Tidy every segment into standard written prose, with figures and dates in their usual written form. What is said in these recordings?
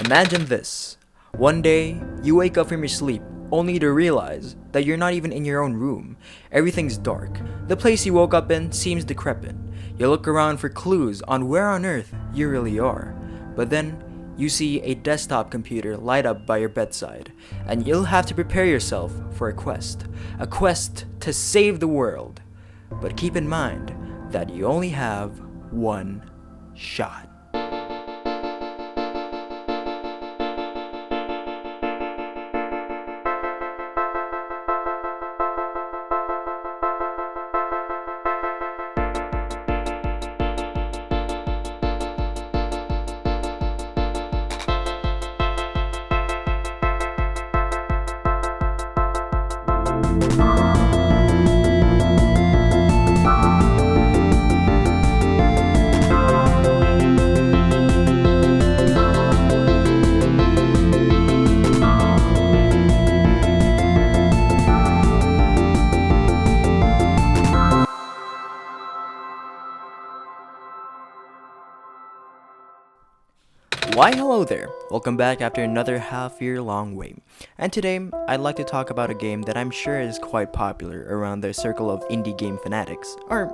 Imagine this. One day, you wake up from your sleep only to realize that you're not even in your own room. Everything's dark. The place you woke up in seems decrepit. You look around for clues on where on earth you really are. But then, you see a desktop computer light up by your bedside, and you'll have to prepare yourself for a quest. A quest to save the world. But keep in mind that you only have one shot. Why hello there, welcome back after another half-year long wait, and today I'd like to talk about a game that I'm sure is quite popular around the circle of indie game fanatics, or,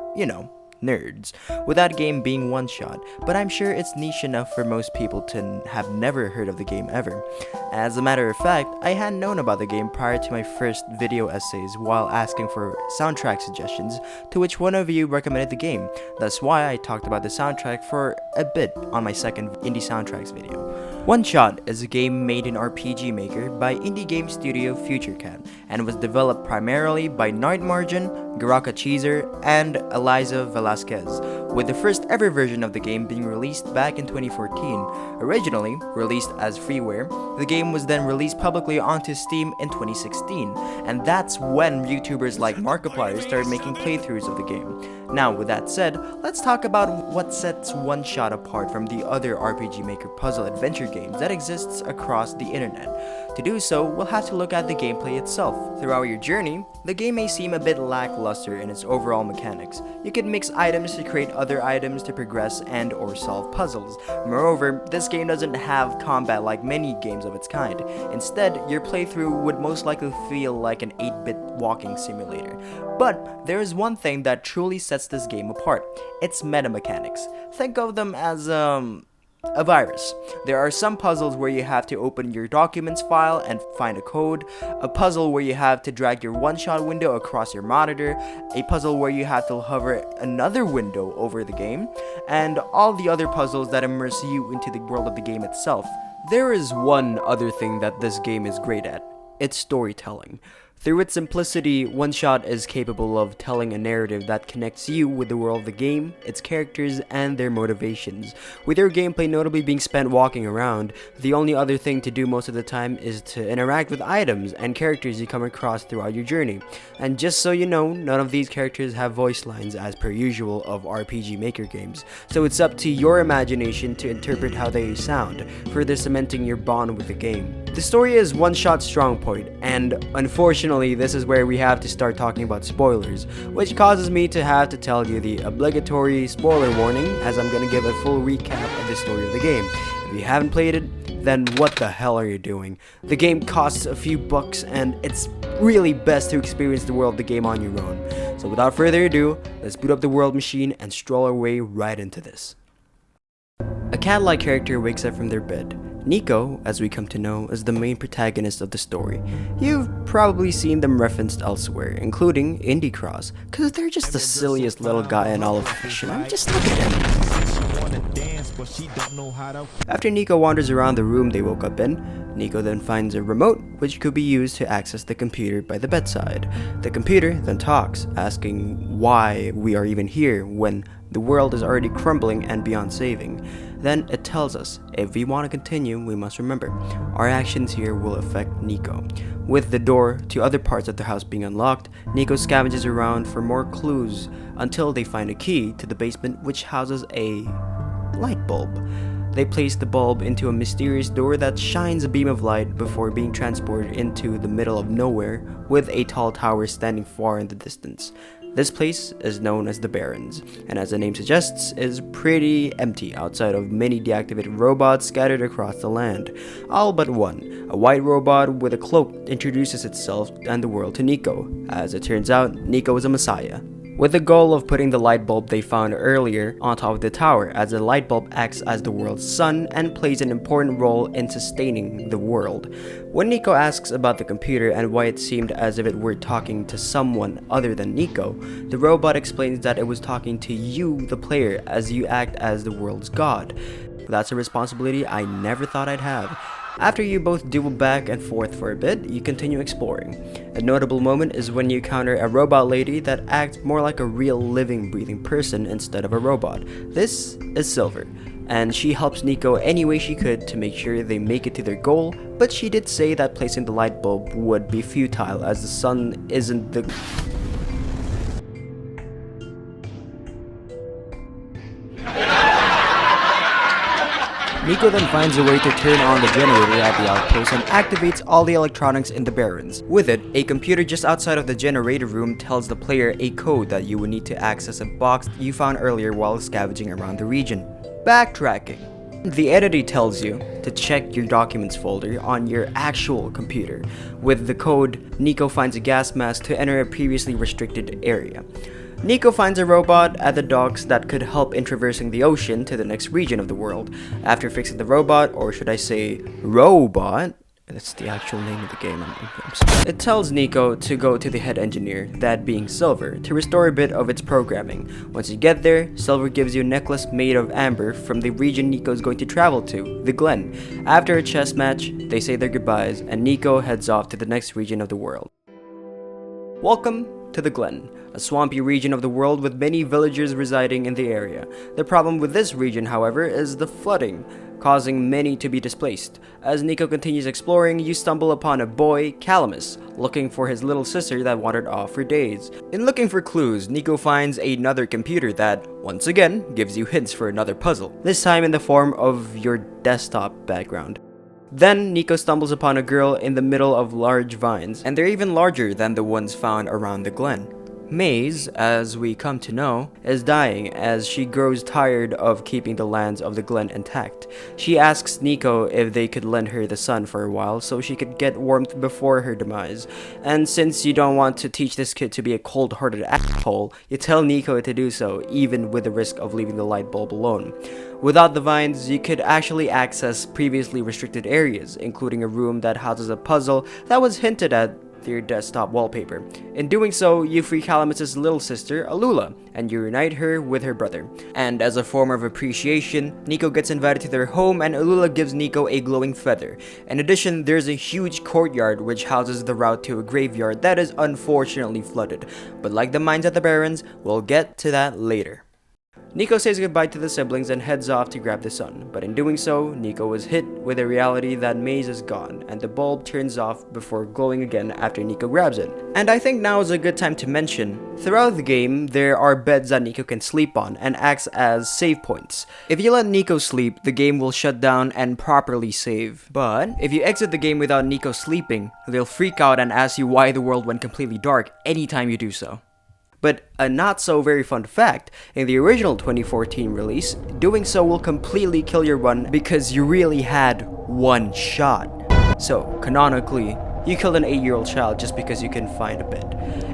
nerds, with that game being OneShot, but I'm sure it's niche enough for most people to have never heard of the game ever. As a matter of fact, I hadn't known about the game prior to my first video essays while asking for soundtrack suggestions, to which one of you recommended the game. That's why I talked about the soundtrack for a bit on my second indie soundtracks video. OneShot is a game made in RPG Maker by indie game studio FutureCat and was developed primarily by Nightmargin, Garaka Cheeser, and Eliza Velasquez, with the first ever version of the game being released back in 2014. Originally released as freeware, the game was then released publicly onto Steam in 2016, and that's when YouTubers like Markiplier started making playthroughs of the game. Now, with that said, let's talk about what sets OneShot apart from the other RPG Maker puzzle adventure games that exists across the internet. To do so, we'll have to look at the gameplay itself. Throughout your journey, the game may seem a bit lackluster in its overall mechanics. You can mix items to create other items to progress and or solve puzzles. Moreover, this game doesn't have combat like many games of its kind. Instead, your playthrough would most likely feel like an 8-bit walking simulator. But there is one thing that truly sets this game apart. Its meta mechanics. Think of them as a virus. There are some puzzles where you have to open your documents file and find a code, a puzzle where you have to drag your one-shot window across your monitor, a puzzle where you have to hover another window over the game, and all the other puzzles that immerse you into the world of the game itself. There is one other thing that this game is great at. It's storytelling. Through its simplicity, OneShot is capable of telling a narrative that connects you with the world of the game, its characters, and their motivations. With your gameplay notably being spent walking around, the only other thing to do most of the time is to interact with items and characters you come across throughout your journey. And just so you know, none of these characters have voice lines as per usual of RPG Maker games, so it's up to your imagination to interpret how they sound, further cementing your bond with the game. The story is OneShot's strong point, and unfortunately, this is where we have to start talking about spoilers, which causes me to have to tell you the obligatory spoiler warning, as I'm gonna give a full recap of the story of the game. If you haven't played it, then what the hell are you doing? The game costs a few bucks, and it's really best to experience the world of the game on your own. So without further ado, let's boot up the world machine and stroll our way right into this. A cat-like character wakes up from their bed. Niko, as we come to know, is the main protagonist of the story. You've probably seen them referenced elsewhere, including Indie Cross, cause they're just the silliest little guy in all of fiction. I mean, just look at him. After Niko wanders around the room they woke up in, Niko then finds a remote which could be used to access the computer by the bedside. The computer then talks, asking why we are even here when the world is already crumbling and beyond saving. Then it tells us, if we want to continue, we must remember, our actions here will affect Niko. With the door to other parts of the house being unlocked, Niko scavenges around for more clues until they find a key to the basement which houses a light bulb. They place the bulb into a mysterious door that shines a beam of light before being transported into the middle of nowhere with a tall tower standing far in the distance. This place is known as the Barrens, and as the name suggests, is pretty empty outside of many deactivated robots scattered across the land. All but one, a white robot with a cloak, introduces itself and the world to Niko. As it turns out, Niko is a messiah, with the goal of putting the light bulb they found earlier on top of the tower, as the light bulb acts as the world's sun and plays an important role in sustaining the world. When Niko asks about the computer and why it seemed as if it were talking to someone other than Niko, the robot explains that it was talking to you, the player, as you act as the world's god. That's a responsibility I never thought I'd have. After you both duel back and forth for a bit, you continue exploring. A notable moment is when you encounter a robot lady that acts more like a real living, breathing person instead of a robot. This is Silver, and she helps Niko any way she could to make sure they make it to their goal, but she did say that placing the light bulb would be futile as the sun isn't the... Niko then finds a way to turn on the generator at the outpost and activates all the electronics in the Barrens. With it, a computer just outside of the generator room tells the player a code that you would need to access a box you found earlier while scavenging around the region. Backtracking. The entity tells you to check your documents folder on your actual computer. With the code, Niko finds a gas mask to enter a previously restricted area. Niko finds a robot at the docks that could help in traversing the ocean to the next region of the world. After fixing the robot, or should I say robot, that's the actual name of the game, I'm sorry. It tells Niko to go to the head engineer, that being Silver, to restore a bit of its programming. Once you get there, Silver gives you a necklace made of amber from the region Niko is going to travel to, the Glen. After a chess match, they say their goodbyes, and Niko heads off to the next region of the world. Welcome to the Glen, a swampy region of the world with many villagers residing in the area. The problem with this region, however, is the flooding, causing many to be displaced. As Niko continues exploring, you stumble upon a boy, Calamus, looking for his little sister that wandered off for days. In looking for clues, Niko finds another computer that, once again, gives you hints for another puzzle, this time in the form of your desktop background. Then, Niko stumbles upon a girl in the middle of large vines, and they're even larger than the ones found around the Glen. Maze, as we come to know, is dying as she grows tired of keeping the lands of the Glen intact. She asks Niko if they could lend her the sun for a while so she could get warmth before her demise. And since you don't want to teach this kid to be a cold-hearted asshole, you tell Niko to do so, even with the risk of leaving the light bulb alone. Without the vines, you could actually access previously restricted areas, including a room that houses a puzzle that was hinted at your desktop wallpaper. In doing so, you free Calamus' little sister, Alula, and you reunite her with her brother. And as a form of appreciation, Niko gets invited to their home and Alula gives Niko a glowing feather. In addition, there's a huge courtyard which houses the route to a graveyard that is unfortunately flooded. But like the mines at the Barrens, we'll get to that later. Niko says goodbye to the siblings and heads off to grab the sun, but in doing so, Niko is hit with the reality that Maze is gone, and the bulb turns off before glowing again after Niko grabs it. And I think now is a good time to mention, throughout the game, there are beds that Niko can sleep on and acts as save points. If you let Niko sleep, the game will shut down and properly save. But if you exit the game without Niko sleeping, they'll freak out and ask you why the world went completely dark anytime you do so. But a not so very fun fact, in the original 2014 release, doing so will completely kill your run because you really had one shot. So, canonically, you killed an 8-year-old child just because you can find a bed.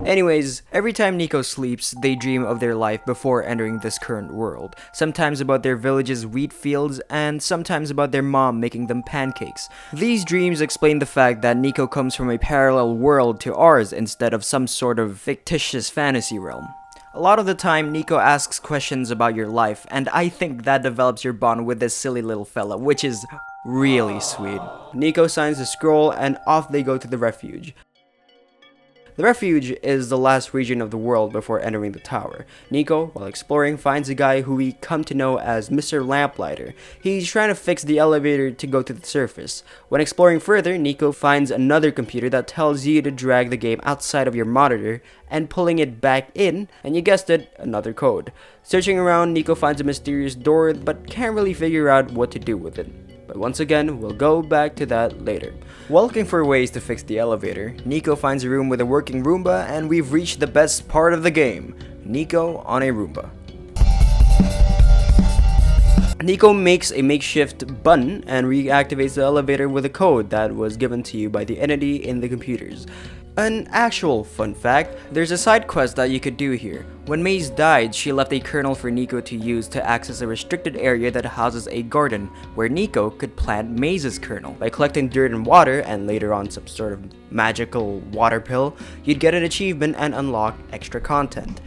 Anyways, every time Niko sleeps, they dream of their life before entering this current world. Sometimes about their village's wheat fields, and sometimes about their mom making them pancakes. These dreams explain the fact that Niko comes from a parallel world to ours instead of some sort of fictitious fantasy realm. A lot of the time, Niko asks questions about your life, and I think that develops your bond with this silly little fella, which is really sweet. Niko signs the scroll, and off they go to the refuge. The refuge is the last region of the world before entering the tower. Niko, while exploring, finds a guy who we come to know as Mr. Lamplighter. He's trying to fix the elevator to go to the surface. When exploring further, Niko finds another computer that tells you to drag the game outside of your monitor and pulling it back in, and you guessed it, another code. Searching around, Niko finds a mysterious door but can't really figure out what to do with it. But once again, we'll go back to that later. While looking for ways to fix the elevator, Niko finds a room with a working Roomba, and we've reached the best part of the game, Niko on a Roomba. Niko makes a makeshift button and reactivates the elevator with a code that was given to you by the entity in the computers. An actual fun fact, there's a side quest that you could do here. When Maze died, she left a kernel for Niko to use to access a restricted area that houses a garden, where Niko could plant Maze's kernel. By collecting dirt and water, and later on some sort of magical water pill, you'd get an achievement and unlock extra content.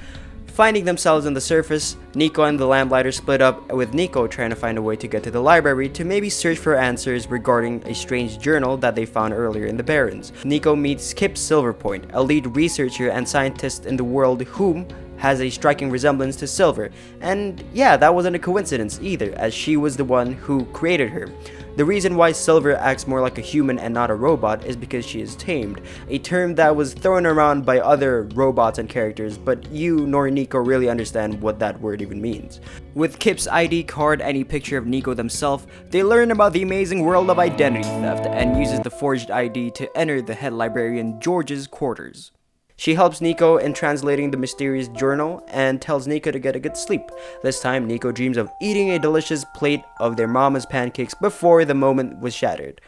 Finding themselves on the surface, Niko and the lamplighter split up, with Niko trying to find a way to get to the library to maybe search for answers regarding a strange journal that they found earlier in the Barrens. Niko meets Kip Silverpoint, a lead researcher and scientist in the world whom has a striking resemblance to Silver, and yeah, that wasn't a coincidence either, as she was the one who created her. The reason why Silver acts more like a human and not a robot is because she is tamed, a term that was thrown around by other robots and characters, but you nor Niko really understand what that word even means. With Kip's ID card and a picture of Niko themselves, they learn about the amazing world of identity theft and uses the forged ID to enter the head librarian George's quarters. She helps Niko in translating the mysterious journal and tells Niko to get a good sleep. This time, Niko dreams of eating a delicious plate of their mama's pancakes before the moment was shattered.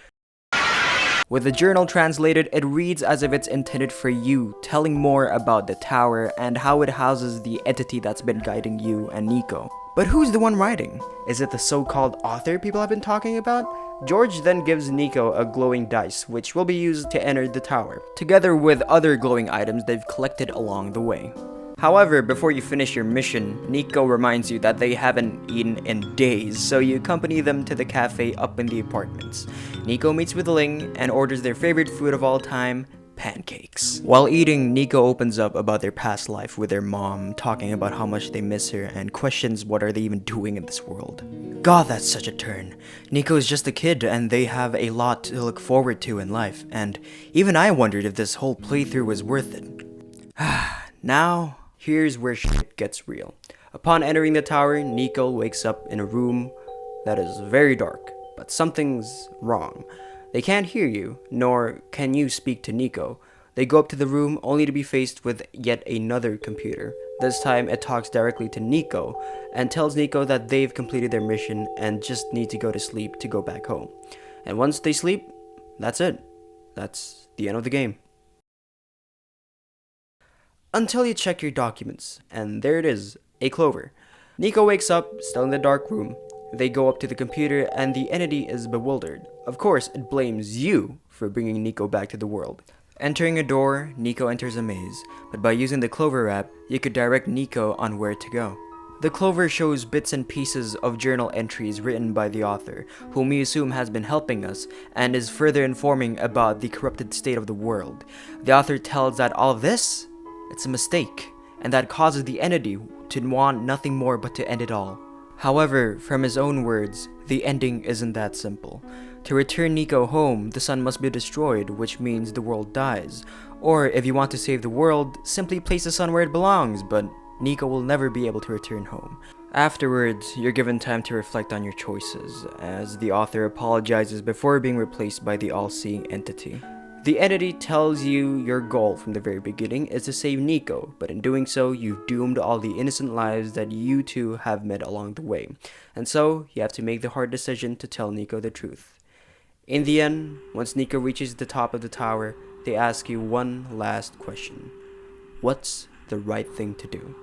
With the journal translated, it reads as if it's intended for you, telling more about the tower and how it houses the entity that's been guiding you and Niko. But who's the one writing? Is it the so-called author people have been talking about? George then gives Niko a glowing dice, which will be used to enter the tower, together with other glowing items they've collected along the way. However, before you finish your mission, Niko reminds you that they haven't eaten in days, so you accompany them to the cafe up in the apartments. Niko meets with Ling and orders their favorite food of all time, pancakes. While eating, Niko opens up about their past life with their mom, talking about how much they miss her and questions what are they even doing in this world. God, that's such a turn. Niko is just a kid and they have a lot to look forward to in life, and even I wondered if this whole playthrough was worth it. Now, here's where shit gets real. Upon entering the tower, Niko wakes up in a room that is very dark, but something's wrong. They can't hear you, nor can you speak to Niko. They go up to the room only to be faced with yet another computer. This time it talks directly to Niko and tells Niko that they've completed their mission and just need to go to sleep to go back home. And once they sleep, that's it. That's the end of the game. Until you check your documents, and there it is, a clover. Niko wakes up, still in the dark room. They go up to the computer and the entity is bewildered. Of course, it blames you for bringing Niko back to the world. Entering a door, Niko enters a maze, but by using the clover app, you could direct Niko on where to go. The clover shows bits and pieces of journal entries written by the author, whom we assume has been helping us, and is further informing about the corrupted state of the world. The author tells that all of this, it's a mistake, and that causes the entity to want nothing more but to end it all. However, from his own words, the ending isn't that simple. To return Niko home, the sun must be destroyed, which means the world dies. Or, if you want to save the world, simply place the sun where it belongs, but Niko will never be able to return home. Afterwards, you're given time to reflect on your choices, as the author apologizes before being replaced by the all-seeing entity. The entity tells you your goal from the very beginning is to save Niko, but in doing so, you've doomed all the innocent lives that you two have met along the way. And so, you have to make the hard decision to tell Niko the truth. In the end, once Niko reaches the top of the tower, they ask you one last question. What's the right thing to do?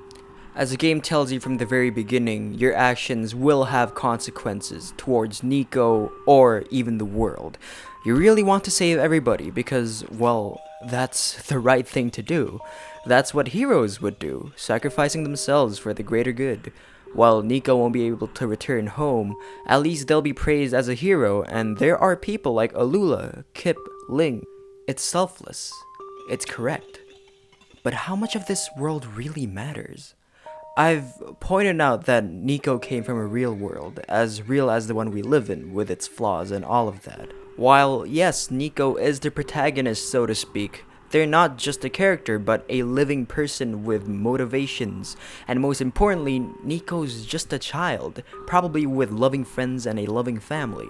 As the game tells you from the very beginning, your actions will have consequences towards Niko or even the world. You really want to save everybody because, well, that's the right thing to do. That's what heroes would do, sacrificing themselves for the greater good. While Niko won't be able to return home, at least they'll be praised as a hero, and there are people like Alula, Kip, Ling. It's selfless. It's correct. But how much of this world really matters? I've pointed out that Niko came from a real world, as real as the one we live in, with its flaws and all of that. While, yes, Niko is the protagonist, so to speak, they're not just a character, but a living person with motivations. And most importantly, Niko's just a child, probably with loving friends and a loving family.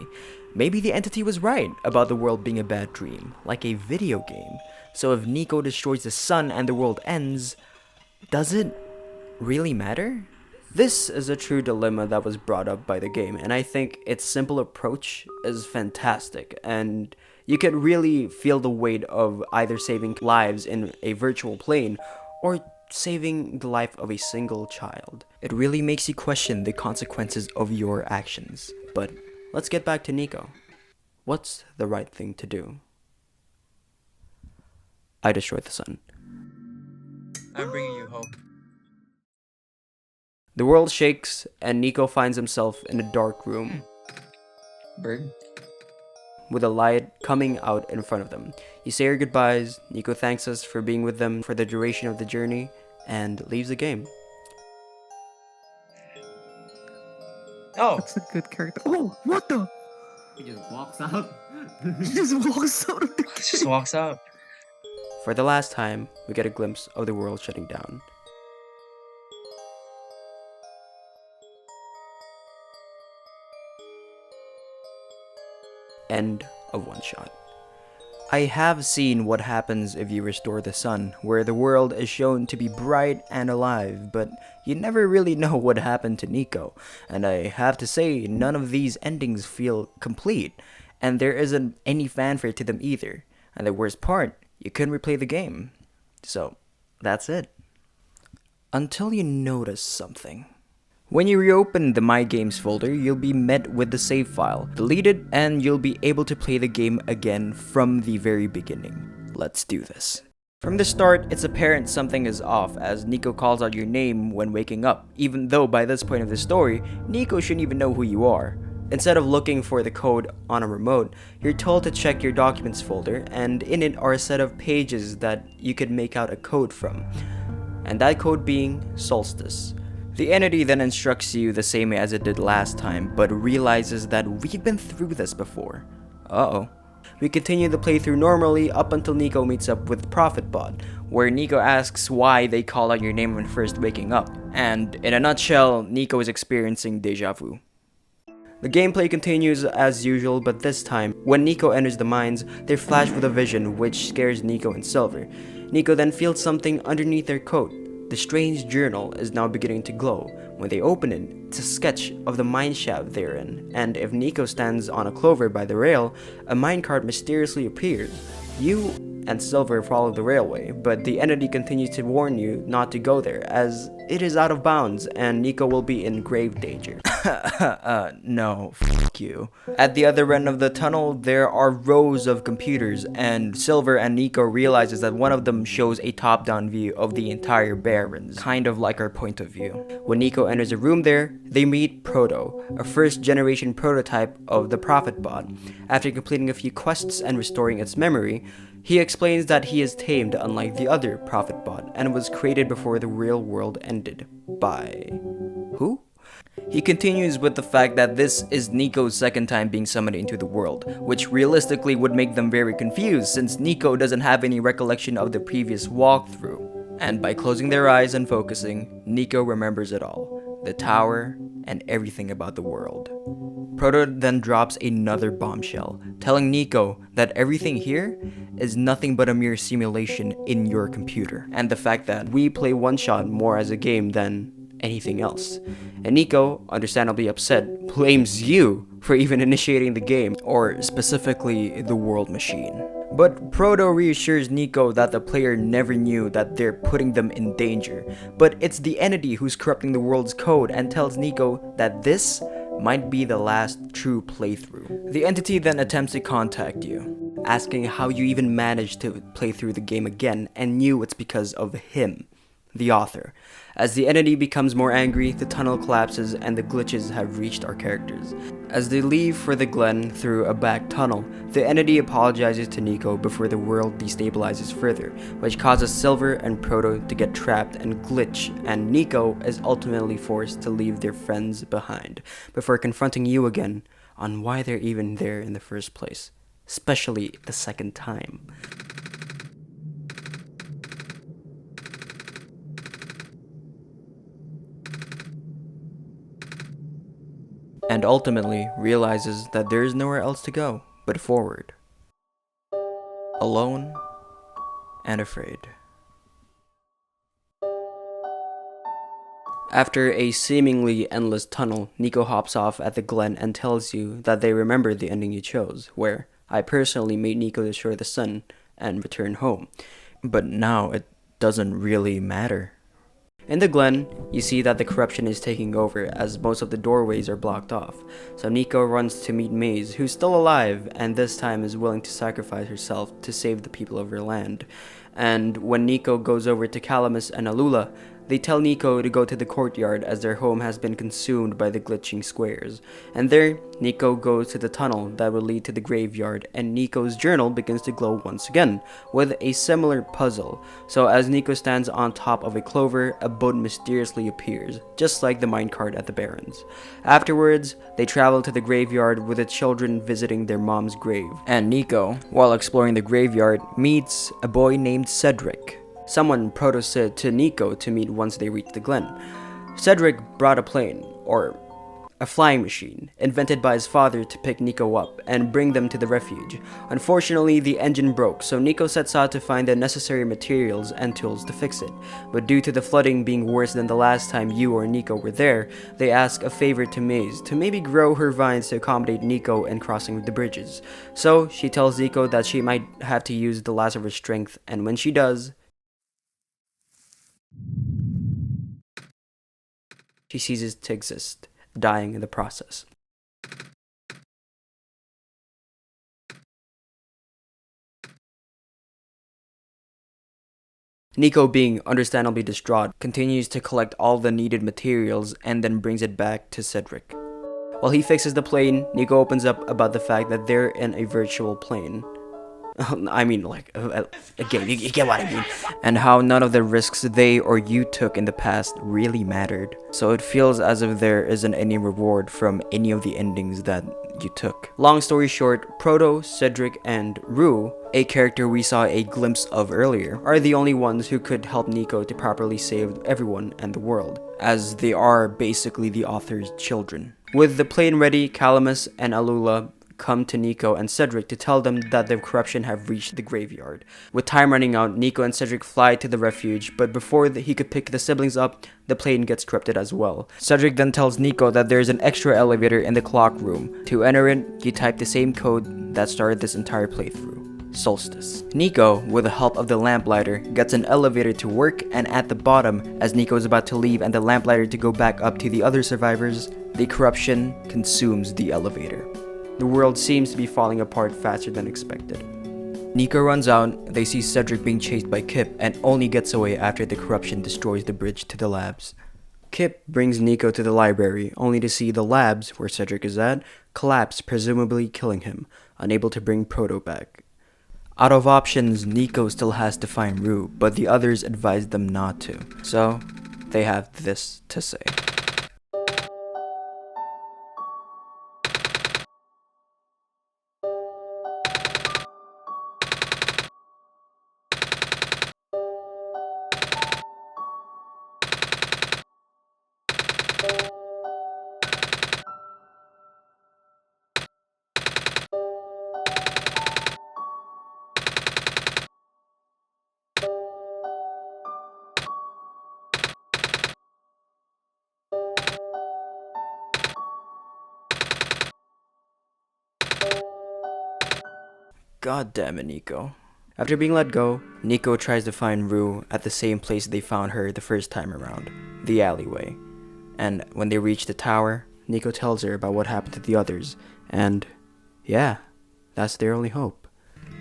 Maybe the entity was right about the world being a bad dream, like a video game. So if Niko destroys the sun and the world ends, does it really matter? This is a true dilemma that was brought up by the game, and I think its simple approach is fantastic, and you could really feel the weight of either saving lives in a virtual plane or saving the life of a single child. It really makes you question the consequences of your actions. But let's get back to Niko. What's the right thing to do? I destroyed the sun. I'm bringing you hope. The world shakes, and Niko finds himself in a dark room Bird? with a light coming out in front of them. You say your goodbyes, Niko thanks us for being with them for the duration of the journey, and leaves the game. Oh! That's a good character. Oh, what the? He just walks out. He just walks out of the Just walks out. For the last time, we get a glimpse of the world shutting down. End of OneShot. I have seen what happens if you restore the sun, where the world is shown to be bright and alive, but you never really know what happened to Niko, and I have to say, none of these endings feel complete, and there isn't any fanfare to them either, and the worst part, you couldn't replay the game. So, that's it. Until you notice something. When you reopen the My Games folder, you'll be met with the save file. Delete it, and you'll be able to play the game again from the very beginning. Let's do this. From the start, it's apparent something is off as Niko calls out your name when waking up, even though by this point of the story, Niko shouldn't even know who you are. Instead of looking for the code on a remote, you're told to check your documents folder, and in it are a set of pages that you could make out a code from. And that code being Solstice. The entity then instructs you the same way as it did last time, but realizes that we've been through this before. Uh-oh. We continue the playthrough normally up until Niko meets up with ProfitBot, where Niko asks why they call out your name when first waking up. And in a nutshell, Niko is experiencing deja vu. The gameplay continues as usual, but this time, when Niko enters the mines, they're flashed with a vision which scares Niko and Silver. Niko then feels something underneath their coat. The strange journal is now beginning to glow. When they open it, it's a sketch of the mine shaft they're in, and if Niko stands on a clover by the rail, a minecart mysteriously appears. You and Silver follow the railway, but the entity continues to warn you not to go there, as it is out of bounds and Niko will be in grave danger. No, f*** you. At the other end of the tunnel, there are rows of computers, and Silver and Niko realizes that one of them shows a top-down view of the entire Barrens, kind of like our point of view. When Niko enters a room there, they meet Proto, a first-generation prototype of the ProfitBot. After completing a few quests and restoring its memory, he explains that he is tamed unlike the other ProfitBot and was created before the real world ended. By who? He continues with the fact that this is Niko's second time being summoned into the world, which realistically would make them very confused since Niko doesn't have any recollection of the previous walkthrough. And by closing their eyes and focusing, Niko remembers it all, the tower, and everything about the world. Proto then drops another bombshell, telling Niko that everything here is nothing but a mere simulation in your computer, and the fact that we play OneShot more as a game than anything else. And Niko, understandably upset, blames you for even initiating the game, or specifically the world machine. But Proto reassures Niko that the player never knew that they're putting them in danger, but it's the entity who's corrupting the world's code and tells Niko that this might be the last true playthrough. The entity then attempts to contact you, asking how you even managed to play through the game again and knew it's because of him, the author. As the entity becomes more angry, the tunnel collapses and the glitches have reached our characters. As they leave for the glen through a back tunnel, the entity apologizes to Niko before the world destabilizes further, which causes Silver and Proto to get trapped and glitch, and Niko is ultimately forced to leave their friends behind, before confronting you again on why they're even there in the first place, especially the second time. and ultimately realizes that there is nowhere else to go but forward. Alone and afraid. After a seemingly endless tunnel, Niko hops off at the glen and tells you that they remember the ending you chose, where I personally made Niko destroy the sun and return home. But now it doesn't really matter. In the glen, you see that the corruption is taking over as most of the doorways are blocked off. So Niko runs to meet Maze, who's still alive and this time is willing to sacrifice herself to save the people of her land. And when Niko goes over to Calamus and Alula, they tell Niko to go to the courtyard as their home has been consumed by the glitching squares. And there, Niko goes to the tunnel that will lead to the graveyard, and Niko's journal begins to glow once again, with a similar puzzle. So as Niko stands on top of a clover, a boat mysteriously appears, just like the minecart at the Barrens. Afterwards, they travel to the graveyard with the children visiting their mom's grave. And Niko, while exploring the graveyard, meets a boy named Cedric. Someone proto-said to Niko to meet once they reach the glen. Cedric brought a plane, or a flying machine, invented by his father to pick Niko up and bring them to the refuge. Unfortunately, the engine broke, so Niko sets out to find the necessary materials and tools to fix it. But due to the flooding being worse than the last time you or Niko were there, they ask a favor to Maze to maybe grow her vines to accommodate Niko in crossing the bridges. So she tells Niko that she might have to use the last of her strength, and when she does, she ceases to exist, dying in the process. Niko, being understandably distraught, continues to collect all the needed materials and then brings it back to Cedric. While he fixes the plane, Niko opens up about the fact that they're in a virtual plane. I mean, again, you get what I mean. And how none of the risks they or you took in the past really mattered. So it feels as if there isn't any reward from any of the endings that you took. Long story short, Proto, Cedric, and Rue, a character we saw a glimpse of earlier, are the only ones who could help Niko to properly save everyone and the world, as they are basically the author's children. With the plane ready, Calamus and Alula come to Niko and Cedric to tell them that the corruption have reached the graveyard. With time running out, Niko and Cedric fly to the refuge, but before he could pick the siblings up, the plane gets corrupted as well. Cedric then tells Niko that there's an extra elevator in the clock room. To enter it, you type the same code that started this entire playthrough: Solstice. Niko, with the help of the lamplighter, gets an elevator to work, and at the bottom, as Niko is about to leave and the lamplighter to go back up to the other survivors, the corruption consumes the elevator. The world seems to be falling apart faster than expected. Niko runs out, they see Cedric being chased by Kip and only gets away after the corruption destroys the bridge to the labs. Kip brings Niko to the library, only to see the labs, where Cedric is at, collapse, presumably killing him, unable to bring Proto back. Out of options, Niko still has to find Rue, but the others advise them not to. So, they have this to say. God damn it, Niko. After being let go, Niko tries to find Rue at the same place they found her the first time around, the alleyway. And when they reach the tower, Niko tells her about what happened to the others, and yeah, that's their only hope.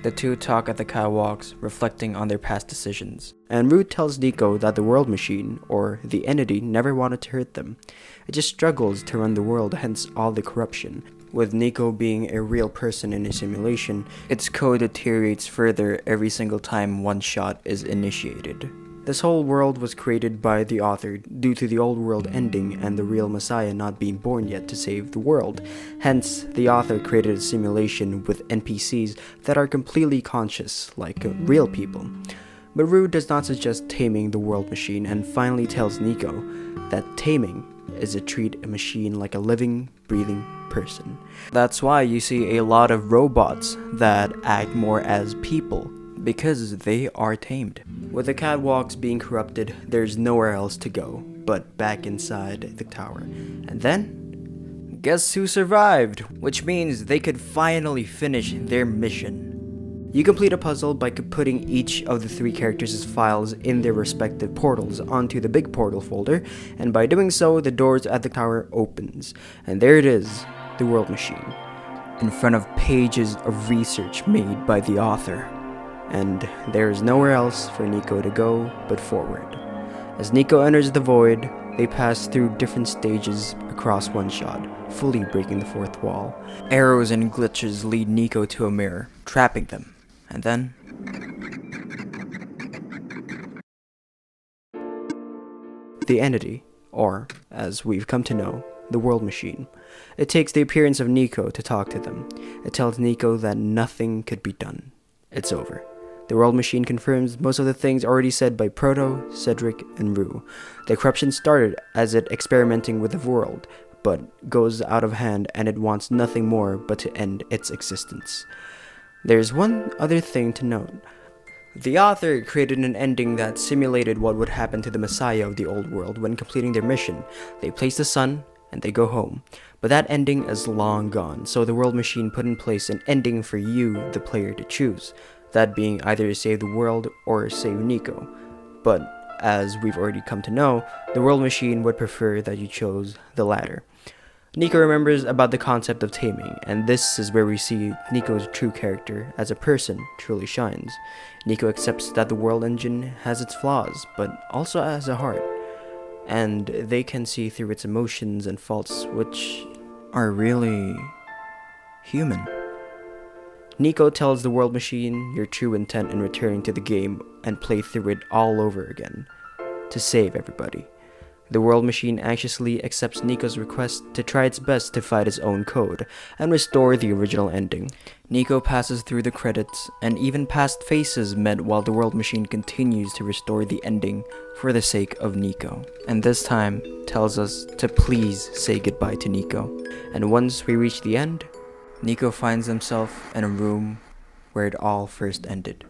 The two talk at the catwalks, reflecting on their past decisions. And Rue tells Niko that the world machine, or the entity, never wanted to hurt them. It just struggles to run the world, hence all the corruption. With Niko being a real person in a simulation, its code deteriorates further every single time OneShot is initiated. This whole world was created by the author due to the old world ending and the real Messiah not being born yet to save the world. Hence, the author created a simulation with NPCs that are completely conscious, like real people. But Rue does not suggest taming the world machine and finally tells Niko that taming is to treat a machine like a living, breathing person. That's why you see a lot of robots that act more as people, because they are tamed. With the catwalks being corrupted, there's nowhere else to go but back inside the tower. And then, guess who survived? Which means they could finally finish their mission. You complete a puzzle by putting each of the 3 characters' files in their respective portals onto the big portal folder, and by doing so, the doors at the tower opens. And there it is, the world machine, in front of pages of research made by the author. And there is nowhere else for Niko to go but forward. As Niko enters the void, they pass through different stages across OneShot, fully breaking the 4th wall. Arrows and glitches lead Niko to a mirror, trapping them. And then, the entity, or, as we've come to know, the world machine. It takes the appearance of Niko to talk to them. It tells Niko that nothing could be done. It's over. The world machine confirms most of the things already said by Proto, Cedric, and Rue. The corruption started as it experimenting with the world, but goes out of hand and it wants nothing more but to end its existence. There's one other thing to note. The author created an ending that simulated what would happen to the Messiah of the old world when completing their mission. They place the sun, and they go home. But that ending is long gone, so the world machine put in place an ending for you, the player, to choose. That being either to save the world or save Niko. But, as we've already come to know, the world machine would prefer that you chose the latter. Niko remembers about the concept of taming, and this is where we see Niko's true character as a person truly shines. Niko accepts that the world engine has its flaws, but also has a heart, and they can see through its emotions and faults, which are really human. Niko tells the world machine your true intent in returning to the game and play through it all over again, to save everybody. The world machine anxiously accepts Niko's request to try its best to find its own code and restore the original ending. Niko passes through the credits, and even past faces met while the world machine continues to restore the ending for the sake of Niko. And this time tells us to please say goodbye to Niko. And once we reach the end, Niko finds himself in a room where it all first ended.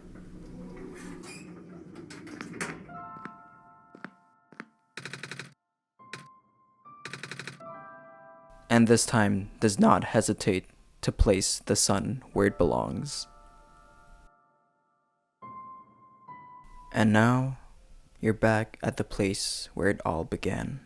And this time does not hesitate to place the sun where it belongs. And now, you're back at the place where it all began.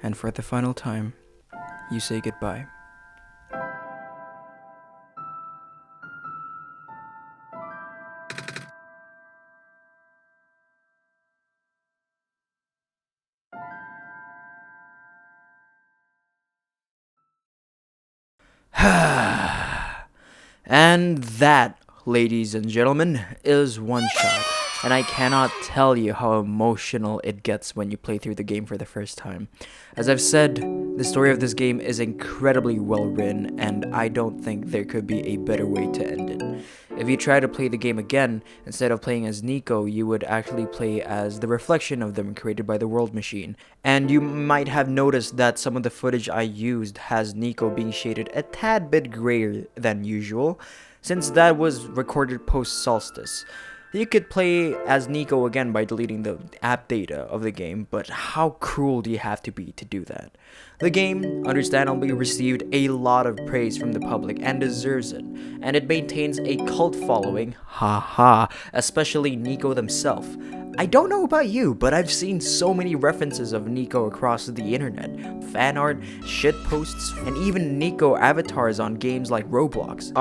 And for the final time, you say goodbye. And that, ladies and gentlemen, is OneShot. and I cannot tell you how emotional it gets when you play through the game for the first time. As I've said, the story of this game is incredibly well written, and I don't think there could be a better way to end it. If you try to play the game again, instead of playing as Niko, you would actually play as the reflection of them created by the World Machine. And you might have noticed that some of the footage I used has Niko being shaded a tad bit grayer than usual, since that was recorded post-Solstice. You could play as Niko again by deleting the app data of the game, but how cruel do you have to be to do that? The game, understandably, received a lot of praise from the public and deserves it, and it maintains a cult following, haha, especially Niko themselves. I don't know about you, but I've seen so many references of Niko across the internet, fan art, shitposts, and even Niko avatars on games like Roblox.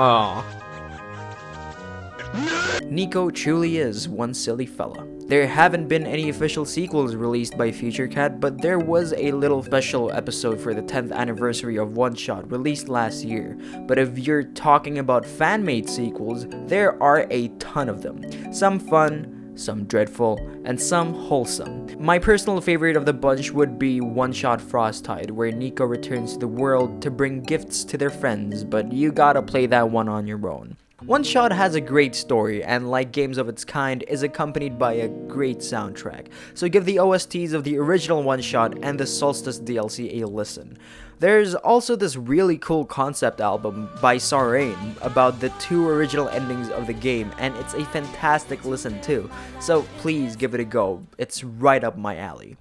Niko truly is one silly fella. There haven't been any official sequels released by FutureCat, but there was a little special episode for the 10th anniversary of OneShot released last year. But if you're talking about fan-made sequels, there are a ton of them. Some fun, some dreadful, and some wholesome. My personal favorite of the bunch would be OneShot Frosttide, where Niko returns to the world to bring gifts to their friends, but you gotta play that one on your own. OneShot has a great story, and like games of its kind, is accompanied by a great soundtrack, so give the OSTs of the original OneShot and the Solstice DLC a listen. There's also this really cool concept album by Sarain about the 2 original endings of the game, and it's a fantastic listen too, so please give it a go, it's right up my alley.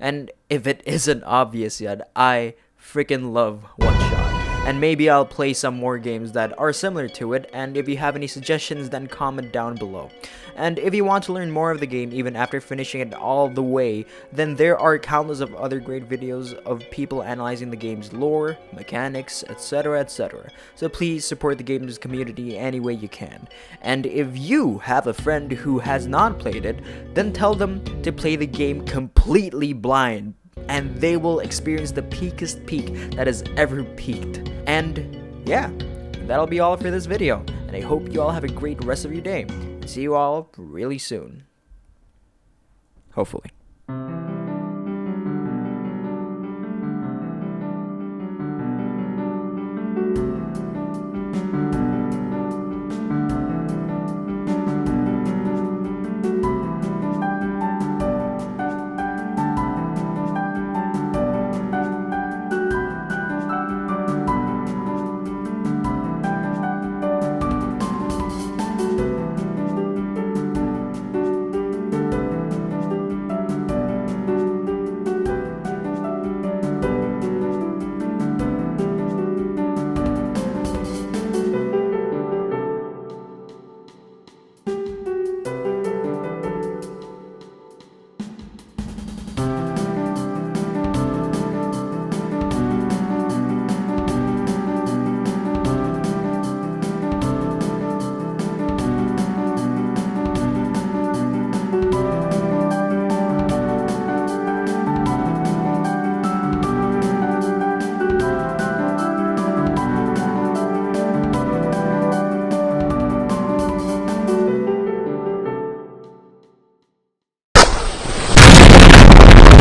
And if it isn't obvious yet, I freaking love OneShot. And maybe I'll play some more games that are similar to it, and if you have any suggestions, then comment down below. And if you want to learn more of the game even after finishing it all the way, then there are countless of other great videos of people analyzing the game's lore, mechanics, etc, etc. So please support the game's community any way you can. And if you have a friend who has not played it, then tell them to play the game completely blind, and they will experience the peakest peak that has ever peaked. And yeah, that'll be all for this video, and I hope you all have a great rest of your day. See you all really soon. Hopefully.